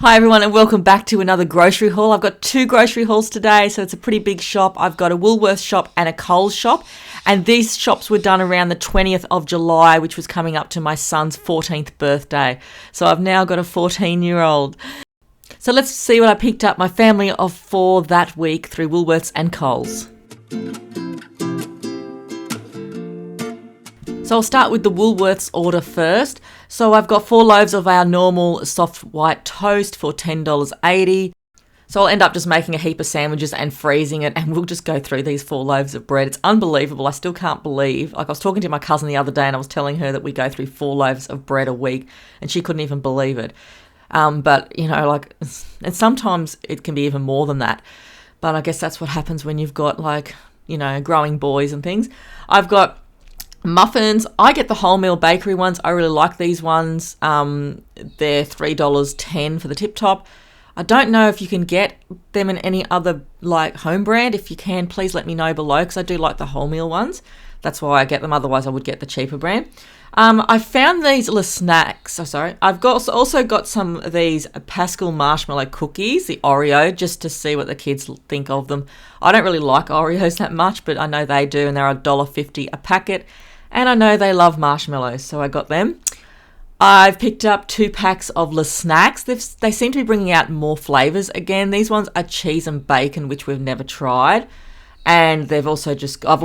Hi everyone and welcome back to another grocery haul. I've got two grocery hauls today, so it's a pretty big shop. I've got a Woolworths shop and a Coles shop, and these shops were done around the 20th of July, which was coming up to my son's 14th birthday. So I've now got a 14-year-old. So let's see what I picked up my family of four that week through Woolworths and Coles. So I'll start with the Woolworths order first. So I've got 4 loaves of our normal soft white toast for $10.80. So I'll end up just making a heap of sandwiches and freezing it, and we'll just go through these 4 loaves of bread. It's unbelievable. I still can't believe. I was talking to my cousin the other day and I was telling her that we go through 4 loaves of bread a week, and she couldn't even believe it. But, and sometimes it can be even more than that. But I guess that's what happens when you've got growing boys and things. I've got muffins. I get the wholemeal bakery ones. I really like these ones. They're $3.10 for the tip top. I don't know if you can get them in any other home brand. If you can, please let me know below, because I do like the wholemeal ones. That's why I get them. Otherwise, I would get the cheaper brand. I found these little snacks. I've also got some of these Pascal marshmallow cookies, the Oreo, just to see what the kids think of them. I don't really like Oreos that much, but I know they do, and they're $1.50 a packet. And I know they love marshmallows, so I got them. I've picked up 2 packs of Le Snacks. They seem to be bringing out more flavours again. These ones are cheese and bacon, which we've never tried. And I've also just got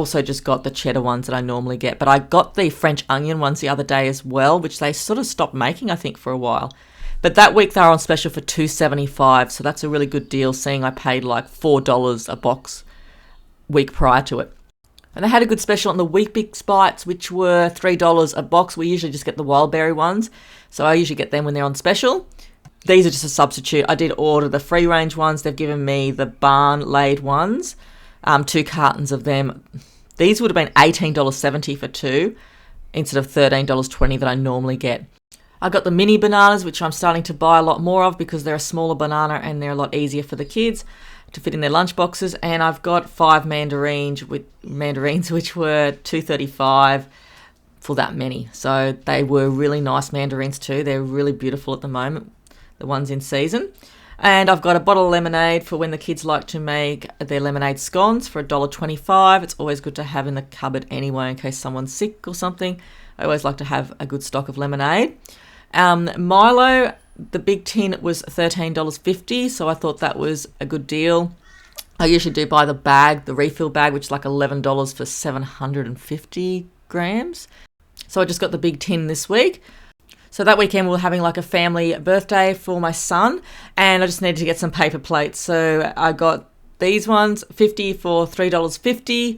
the cheddar ones that I normally get. But I got the French onion ones the other day as well, which they sort of stopped making, I think, for a while. But that week they were on special for $2.75, so that's a really good deal, seeing I paid $4 a box week prior to it. And they had a good special on the Wheat Bix Bites, which were $3 a box. We usually just get the wild berry ones, so I usually get them when they're on special. These are just a substitute. I did order the free range ones. They've given me the barn laid ones, 2 cartons of them. These would have been $18.70 for 2 instead of $13.20 that I normally get. I got the mini bananas, which I'm starting to buy a lot more of because they're a smaller banana and they're a lot easier for the kids to fit in their lunch boxes. And I've got 5 mandarins, which were $2.35 for that many. So they were really nice mandarins too. They're really beautiful at the moment, the ones in season. And I've got a bottle of lemonade for when the kids like to make their lemonade scones for $1.25. It's always good to have in the cupboard anyway in case someone's sick or something. I always like to have a good stock of lemonade. Milo, the big tin was $13.50, so I thought that was a good deal. I usually do buy the refill bag, which is $11 for 750 grams. So I just got the big tin this week. So that weekend we were having a family birthday for my son, and I just needed to get some paper plates. So I got these ones, 50 for $3.50.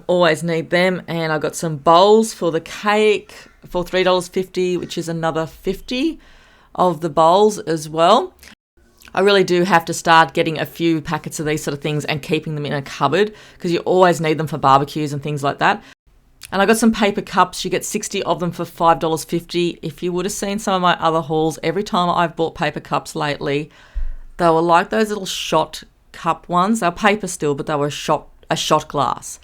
Always need them. And I got some bowls for the cake for $3.50, which is another 50 of the bowls as well. I really do have to start getting a few packets of these sort of things and keeping them in a cupboard, because you always need them for barbecues and things like that. And I got some paper cups. You get 60 of them for $5.50. If you would have seen some of my other hauls, every time I've bought paper cups lately, they were like those little shot cup ones. They're paper still, but they were a shot glass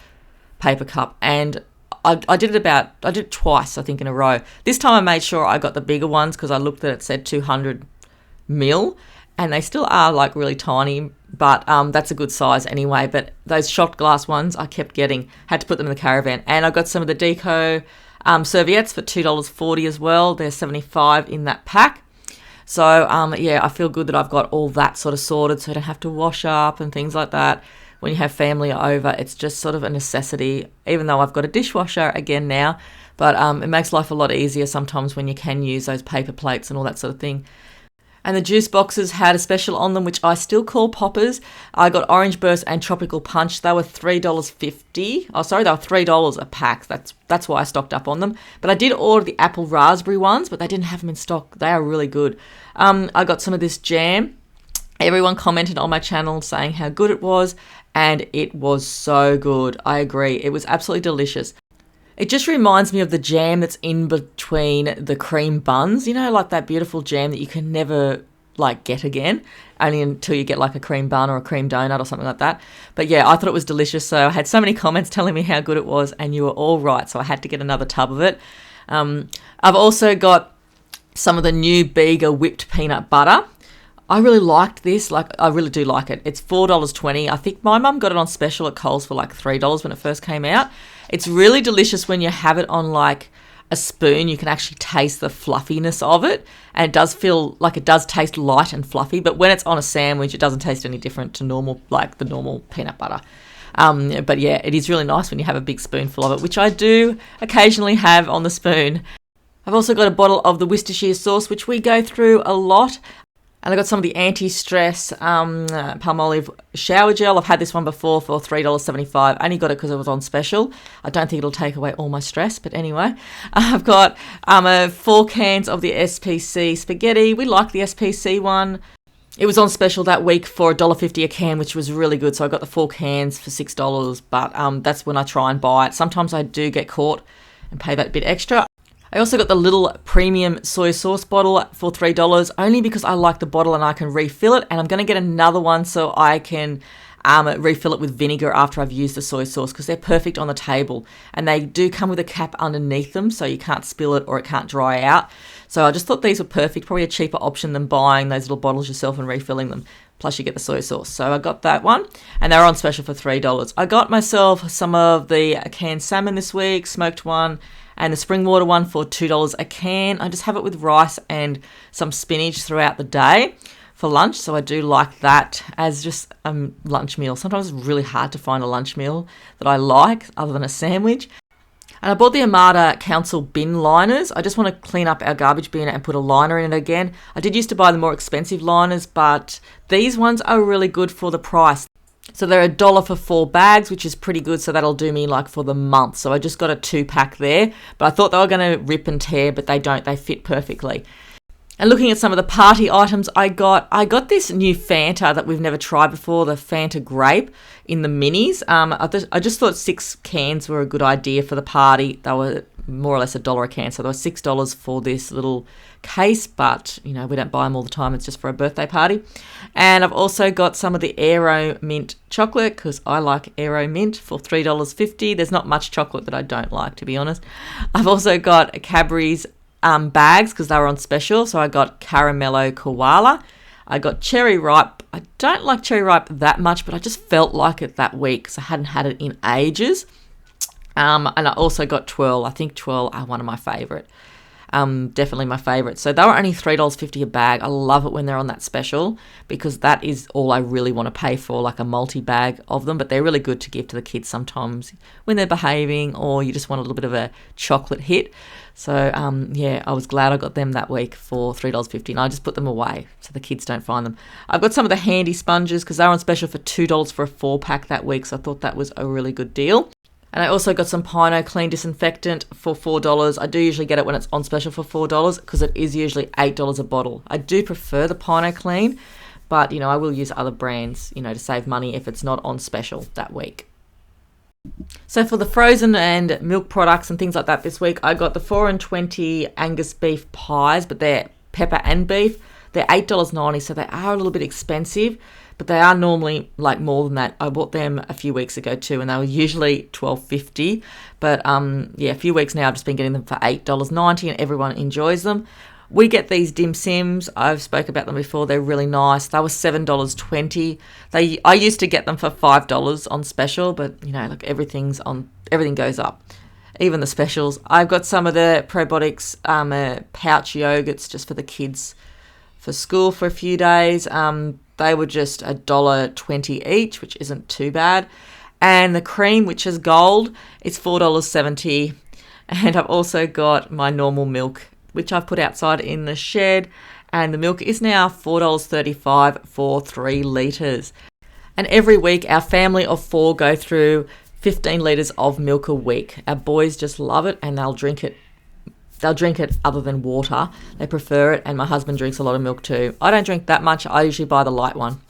paper cup. And I did it twice, I think, in a row. This time I made sure I got the bigger ones because I looked at it said 200 mil, and they still are really tiny, but that's a good size anyway. But those shot glass ones I kept getting, had to put them in the caravan. And I got some of the Deco serviettes for $2.40 as well. They're 75 in that pack. So I feel good that I've got all that sort of sorted, so I don't have to wash up and things like that. When you have family over, it's just sort of a necessity, even though I've got a dishwasher again now. But it makes life a lot easier sometimes when you can use those paper plates and all that sort of thing. And the juice boxes had a special on them, which I still call poppers. I got Orange Burst and Tropical Punch. They were $3.50. Oh, sorry, they were $3 a pack. That's why I stocked up on them. But I did order the apple raspberry ones, but they didn't have them in stock. They are really good. I got some of this jam. Everyone commented on my channel saying how good it was, and it was so good. I agree. It was absolutely delicious. It just reminds me of the jam that's in between the cream buns, like that beautiful jam that you can never get again, only until you get a cream bun or a cream donut or something like that. But yeah, I thought it was delicious. So I had so many comments telling me how good it was, and you were all right. So I had to get another tub of it. I've also got some of the new Bega whipped peanut butter. I really liked this. Like, I really do like it. It's $4.20. I think my mum got it on special at Coles for like $3 when it first came out. It's really delicious when you have it on like a spoon. You can actually taste the fluffiness of it, and it does feel like it does taste light and fluffy. But when it's on a sandwich, it doesn't taste any different to normal, like the normal peanut butter. But yeah, it is really nice when you have a big spoonful of it, which I do occasionally have on the spoon. I've also got a bottle of the Worcestershire sauce, which we go through a lot. And I got some of the anti-stress Palmolive shower gel. I've had this one before for $3.75. I only got it because it was on special. I don't think it'll take away all my stress, but anyway. I've got 4 cans of the SPC spaghetti. We like the SPC one. It was on special that week for $1.50 a can, which was really good. So I got the 4 cans for $6, but that's when I try and buy it. Sometimes I do get caught and pay that bit extra. I also got the little premium soy sauce bottle for $3, only because I like the bottle and I can refill it. And I'm going to get another one so I can refill it with vinegar after I've used the soy sauce, because they're perfect on the table. And they do come with a cap underneath them, so you can't spill it or it can't dry out. So I just thought these were perfect, probably a cheaper option than buying those little bottles yourself and refilling them. Plus you get the soy sauce. So I got that one, and they were on special for $3. I got myself some of the canned salmon this week, smoked one, and the spring water one for $2 a can. I just have it with rice and some spinach throughout the day for lunch, so I do like that as just a lunch meal. Sometimes it's really hard to find a lunch meal that I like other than a sandwich. And I bought the Armada Council bin liners. I just want to clean up our garbage bin and put a liner in it again. I did used to buy the more expensive liners, but these ones are really good for the price. So they're $1 for 4 bags, which is pretty good. So that'll do me like for the month. So I just got a 2-pack there, but I thought they were going to rip and tear, but they don't. They fit perfectly. And looking at some of the party items I got this new Fanta that we've never tried before, the Fanta Grape in the minis. I just thought 6 cans were a good idea for the party. They were more or less $1 a can, so they were $6 for this little case, but we don't buy them all the time. It's just for a birthday party. And I've also got some of the Aero Mint chocolate, because I like Aero Mint, for $3.50. There's not much chocolate that I don't like, to be honest. I've also got Cadbury's bags, because they were on special. So I got Caramello Koala. I got Cherry Ripe. I don't like Cherry Ripe that much, but I just felt like it that week because I hadn't had it in ages. And I also got Twirl. I think Twirl are one of my favourite. Definitely my favourite. So they were only $3.50 a bag. I love it when they're on that special, because that is all I really want to pay for, like a multi-bag of them. But they're really good to give to the kids sometimes when they're behaving, or you just want a little bit of a chocolate hit. So, I was glad I got them that week for $3.50, and I just put them away so the kids don't find them. I've got some of the handy sponges because they were on special for $2 for a 4-pack that week, so I thought that was a really good deal. And I also got some Pino Clean Disinfectant for $4. I do usually get it when it's on special for $4 because it is usually $8 a bottle. I do prefer the Pino Clean, but, I will use other brands, to save money if it's not on special that week. So for the frozen and milk products and things like that this week, I got the 4 and 20 Angus beef pies, but they're pepper and beef. They're $8.90, so they are a little bit expensive, but they are normally like more than that. I bought them a few weeks ago too, and they were usually $12.50. But a few weeks now I've just been getting them for $8.90, and everyone enjoys them. We get these dim sims. I've spoke about them before. They're really nice. They were $7.20. I used to get them for $5 on special, but everything goes up, even the specials. I've got some of the probiotics pouch yogurts just for the kids for school for a few days. They were just $1.20 each, which isn't too bad. And the cream, which is gold, it's $4.70. And I've also got my normal milk, which I've put outside in the shed, and the milk is now $4.35 for 3 litres. And every week our family of 4 go through 15 litres of milk a week. Our boys just love it, and they'll drink it other than water. They prefer it, and my husband drinks a lot of milk too. I don't drink that much. I usually buy the light one.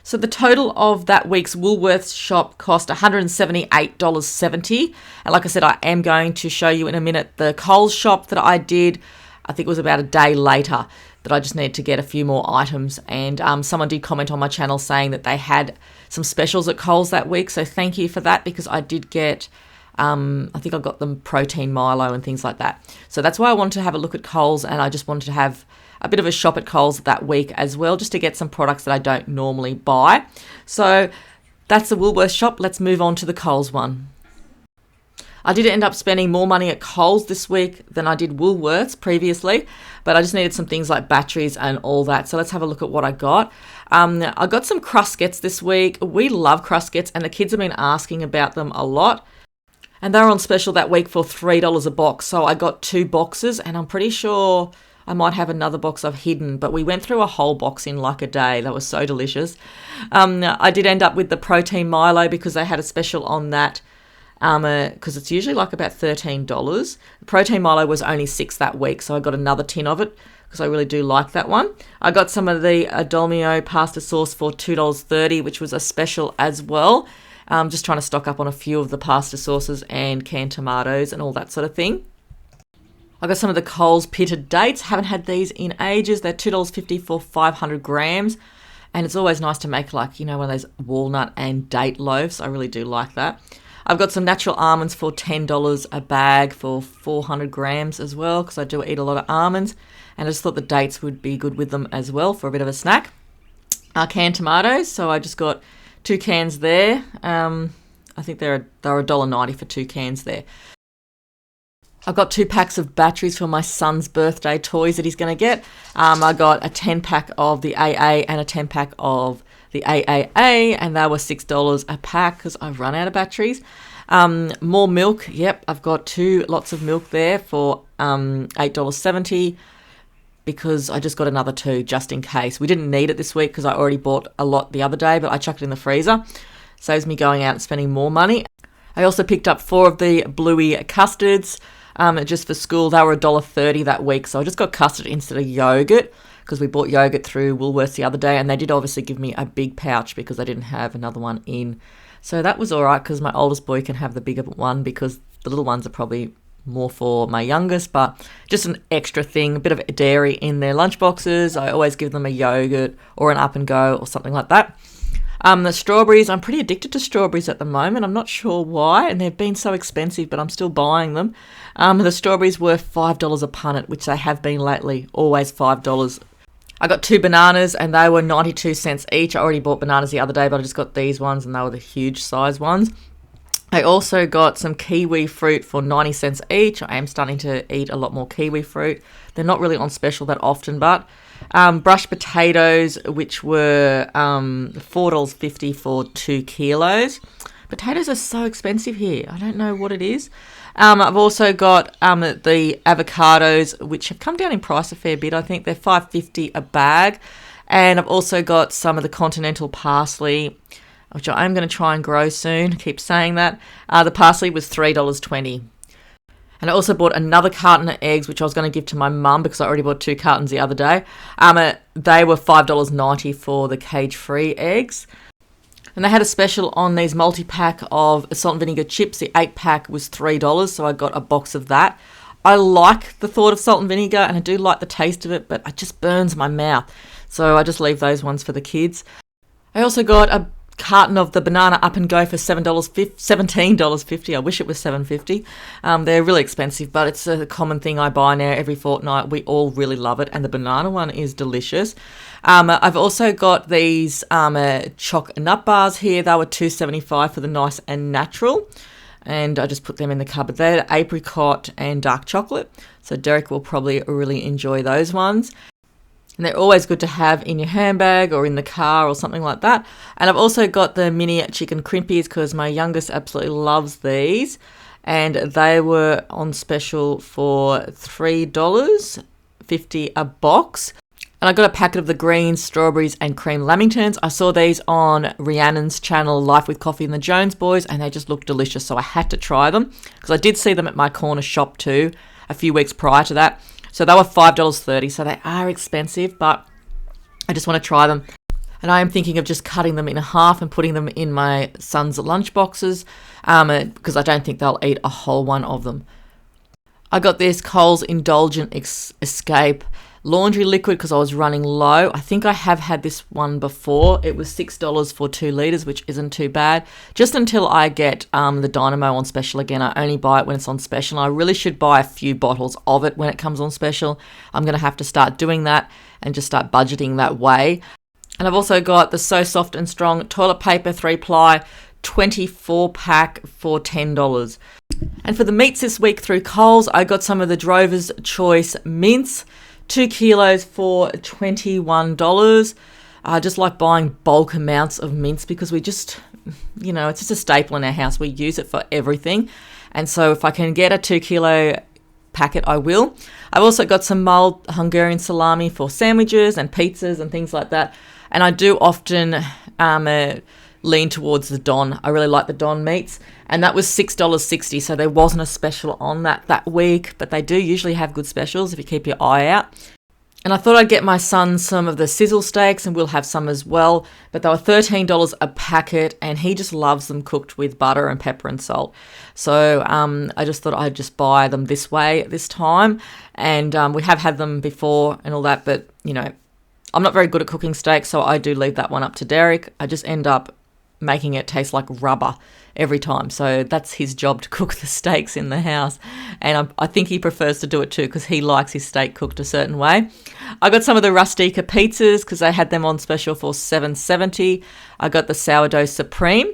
So the total of that week's Woolworths shop cost $178.70. And like I said, I am going to show you in a minute the Coles shop that I did. I think it was about a day later that I just needed to get a few more items. And someone did comment on my channel saying that they had some specials at Coles that week. So thank you for that, because I did get, I think I got them protein Milo and things like that. So that's why I wanted to have a look at Coles, and I just wanted to have a bit of a shop at Coles that week as well, just to get some products that I don't normally buy. So that's the Woolworths shop. Let's move on to the Coles one. I did end up spending more money at Coles this week than I did Woolworths previously, but I just needed some things like batteries and all that. So let's have a look at what I got. I got some Cruskets this week. We love Cruskets, and the kids have been asking about them a lot. And they were on special that week for $3 a box. So I got 2 boxes, and I'm pretty sure I might have another box I've hidden, but we went through a whole box in like a day. That was so delicious. I did end up with the protein Milo because they had a special on that. Because it's usually like about $13. The protein Milo was only $6 that week, so I got another tin of it because I really do like that one. I got some of the Dolmio pasta sauce for $2.30, which was a special as well. Just trying to stock up on a few of the pasta sauces and canned tomatoes and all that sort of thing. I got some of the Coles pitted dates. Haven't had these in ages. They're $2.50 for 500 grams. And it's always nice to make one of those walnut and date loaves. I really do like that. I've got some natural almonds for $10 a bag for 400 grams as well, because I do eat a lot of almonds, and I just thought the dates would be good with them as well for a bit of a snack. Canned tomatoes, so I just got 2 cans there. I think they're $1.90 for 2 cans there. I've got 2 packs of batteries for my son's birthday toys that he's going to get. I got a 10-pack of the AA and a 10-pack of the AAA, and they were $6 a pack because I've run out of batteries. More milk. Yep, I've got 2 lots of milk there for $8.70 because I just got another 2 just in case. We didn't need it this week because I already bought a lot the other day, but I chucked it in the freezer. Saves me going out and spending more money. I also picked up 4 of the Bluey custards just for school. They were $1.30 that week, so I just got custard instead of yogurt, because we bought yogurt through Woolworths the other day, and they did obviously give me a big pouch because I didn't have another one in. So that was all right because my oldest boy can have the bigger one because the little ones are probably more for my youngest, but just an extra thing, a bit of dairy in their lunchboxes. I always give them a yogurt or an Up and Go or something like that. The strawberries, I'm pretty addicted to strawberries at the moment. I'm not sure why, and they've been so expensive, but I'm still buying them. The strawberries were $5 a punnet, which they have been lately, always $5. I got 2 bananas, and they were 92 cents each. I already bought bananas the other day, but I just got these ones, and they were the huge size ones. I also got some kiwi fruit for 90 cents each. I am starting to eat a lot more kiwi fruit. They're not really on special that often, but brushed potatoes, which were $4.50 for 2 kilos. Potatoes are so expensive here. I don't know what it is. I've also got the avocados, which have come down in price a fair bit. I think they're $5.50 a bag. And I've also got some of the continental parsley, which I am going to try and grow soon. I keep saying that. The parsley was $3.20. And I also bought another carton of eggs, which I was going to give to my mum because I already bought 2 cartons the other day. They were $5.90 for the cage-free eggs. And they had a special on these multi-pack of salt and vinegar chips. The 8-pack was $3, so I got a box of that. I like the thought of salt and vinegar, and I do like the taste of it, but it just burns my mouth. So I just leave those ones for the kids. I also got a carton of the banana Up and Go for $17.50. I wish it was $7.50. They're really expensive, but it's a common thing I buy now every fortnight. We all really love it, and the banana one is delicious. I've also got these choc nut bars here. They were $2.75 for the nice and natural, and I just put them in the cupboard there. Apricot and dark chocolate, so Derek will probably really enjoy those ones. And they're always good to have in your handbag or in the car or something like that. And I've also got the mini chicken crimpies because my youngest absolutely loves these. And they were on special for $3.50 a box. And I got a packet of the green strawberries and cream lamingtons. I saw these on Rhiannon's channel, Life with Coffee and the Jones Boys, and they just looked delicious. So I had to try them because I did see them at my corner shop too a few weeks prior to that. So they were $5.30, so they are expensive, but I just want to try them. And I am thinking of just cutting them in half and putting them in my son's lunch boxes because I don't think they'll eat a whole one of them. I got this Coles Indulgent Escape laundry liquid because I was running low. I think I have had this one before. It was $6 for 2 litres, which isn't too bad. Just until I get the Dynamo on special again. I only buy it when it's on special. And I really should buy a few bottles of it when it comes on special. I'm going to have to start doing that and just start budgeting that way. And I've also got the So Soft and Strong toilet paper 3-ply 24-pack for $10. And for the meats this week through Coles, I got some of the Drover's Choice mince, 2 kilos for $21. I just like buying bulk amounts of mince because we just, it's just a staple in our house. We use it for everything. And so if I can get a 2 kilo packet, I will. I've also got some mulled Hungarian salami for sandwiches and pizzas and things like that. And I do often lean towards the Don. I really like the Don meats. And that was $6.60, so there wasn't a special on that week. But they do usually have good specials if you keep your eye out. And I thought I'd get my son some of the sizzle steaks, and we'll have some as well. But they were $13 a packet, and he just loves them cooked with butter and pepper and salt. So I just thought I'd just buy them this way at this time. And we have had them before and all that, but, I'm not very good at cooking steaks, so I do leave that one up to Derek. I just end up making it taste like rubber every time. So that's his job, to cook the steaks in the house. And I think he prefers to do it too because he likes his steak cooked a certain way. I got some of the Rustica pizzas because they had them on special for $7.70. I got the Sourdough Supreme,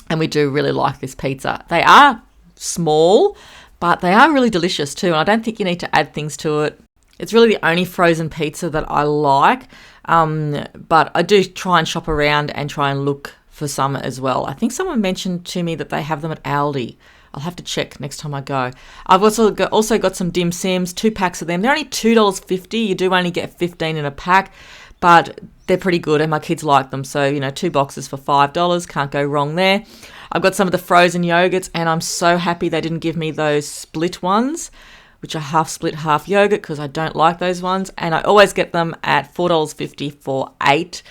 and we do really like this pizza. They are small, but they are really delicious too. And I don't think you need to add things to it. It's really the only frozen pizza that I like, but I do try and shop around and try and look for some as well. I think someone mentioned to me that they have them at Aldi. I'll have to check next time I go. I've also got some dim sims, 2 packs of them. They're only $2.50. You do only get 15 in a pack, but they're pretty good and my kids like them. So, 2 boxes for $5. Can't go wrong there. I've got some of the frozen yogurts, and I'm so happy they didn't give me those split ones, which are half split, half yogurt, because I don't like those ones. And I always get them at $4.50 for 8,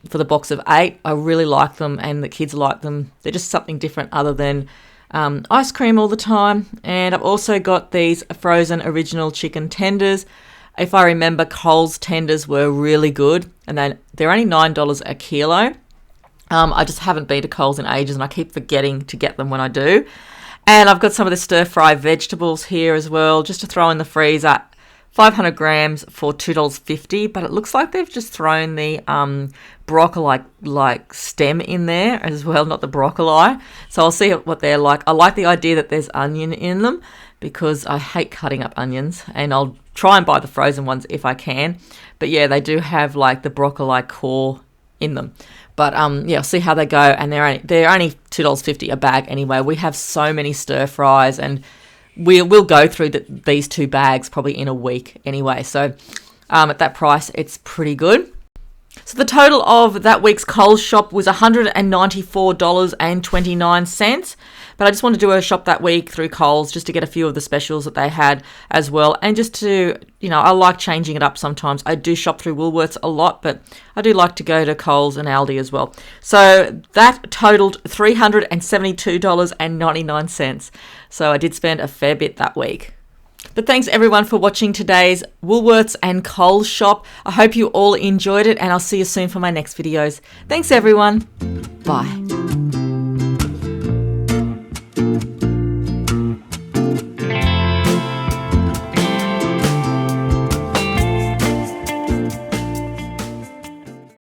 for the box of 8. I really like them, and the kids like them. They're just something different other than ice cream all the time. And I've also got these frozen original chicken tenders. If I remember, Coles tenders were really good, and they're only $9 a kilo. I just haven't been to Coles in ages, and I keep forgetting to get them when I do. And I've got some of the stir-fry vegetables here as well, just to throw in the freezer. 500 grams for $2.50, but it looks like they've just thrown the broccoli like stem in there as well, not the broccoli. So I'll see what they're like. I like the idea that there's onion in them because I hate cutting up onions, and I'll try and buy the frozen ones if I can. But yeah, they do have like the broccoli core in them. But I'll see how they go, and they're only $2.50 a bag anyway. We have so many stir fries, and we'll go through these 2 bags probably in a week anyway. So at that price, it's pretty good. So the total of that week's Coles shop was $194.29. But I just wanted to do a shop that week through Coles just to get a few of the specials that they had as well. And just to, I like changing it up sometimes. I do shop through Woolworths a lot, but I do like to go to Coles and Aldi as well. So that totaled $372.99. So I did spend a fair bit that week. But thanks everyone for watching today's Woolworths and Coles shop. I hope you all enjoyed it, and I'll see you soon for my next videos. Thanks everyone. Bye.